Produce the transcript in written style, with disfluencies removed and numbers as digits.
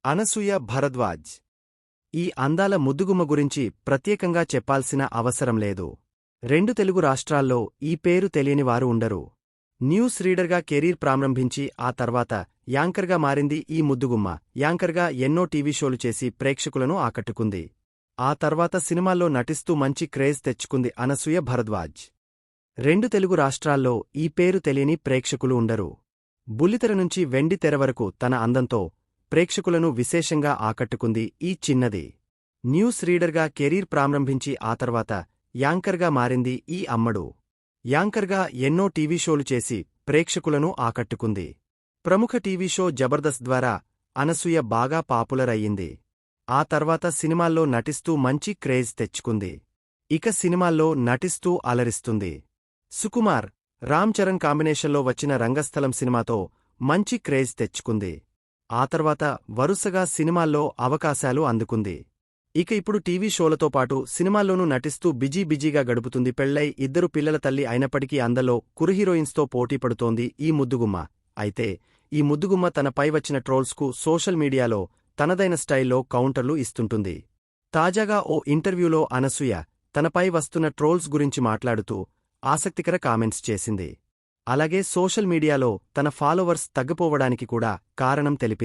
అనసూయ భరద్వాజ్. ఈ అందాల ముద్దుగుమ్మ గురించి ప్రత్యేకంగా చెప్పాల్సిన అవసరం లేదు. 2 తెలుగు రాష్ట్రాల్లో ఈ పేరు తెలియనివారు ఉండరు. న్యూస్ రీడర్గా కెరీర్ ప్రారంభించి ఆ తర్వాత యాంకర్గా మారింది ఈ ముద్దుగుమ్మ. యాంకర్గా ఎన్నో టీవీ షోలు చేసి ప్రేక్షకులను ఆకట్టుకుంది. ఆ తర్వాత సినిమాల్లో నటిస్తూ మంచి క్రేజ్ తెచ్చుకుంది అనసూయ భరద్వాజ్. 2 తెలుగు రాష్ట్రాల్లో ఈ పేరు తెలియని ప్రేక్షకులు ఉండరు. బుల్లితెర నుంచి వెండి తెర వరకు తన అందంతో ప్రేక్షకులను విశేషంగా ఆకట్టుకుంది ఈ చిన్నది. న్యూస్ రీడర్గా కెరీర్ ప్రారంభించి ఆ తర్వాత యాంకర్గా మారింది ఈ అమ్మడు. యాంకర్గా ఎన్నో టీవీ షోలు చేసి ప్రేక్షకులను ఆకట్టుకుంది. ప్రముఖ టీవీ షో జబర్దస్త్ ద్వారా అనసూయ బాగా పాపులర్ అయ్యింది. ఆ తర్వాత సినిమాల్లో నటిస్తూ మంచి క్రేజ్ తెచ్చుకుంది. ఇక సినిమాల్లో నటిస్తూ అలరిస్తుంది. సుకుమార్, రామ్ చరణ్ కాంబినేషన్లో వచ్చిన రంగస్థలం సినిమాతో మంచి క్రేజ్ తెచ్చుకుంది. ఆ తర్వాత వరుసగా సినిమాల్లో అవకాశాలు అందుకుంది. ఇక ఇప్పుడు టీవీ షోలతో పాటు సినిమాల్లోనూ నటిస్తూ బిజీగా గడుపుతుంది. పెళ్లై 2 పిల్లల తల్లి అయినప్పటికీ అందంలో కురుహీరోయిన్స్తో పోటీపడుతోంది ఈ ముద్దుగుమ్మ. అయితే ఈ ముద్దుగుమ్మ తనపై వచ్చిన ట్రోల్స్కు సోషల్ మీడియాలో తనదైన స్టైల్లో కౌంటర్లు ఇస్తుంటుంది. తాజాగా ఓ ఇంటర్వ్యూలో అనసూయ తనపై వస్తున్న ట్రోల్స్ గురించి మాట్లాడుతూ ఆసక్తికర కామెంట్స్ చేసింది. అలాగే సోషల్ మీడియాలో తన ఫాలోవర్స్ తగ్గిపోవడానికి కూడా కారణం తెలిపింది.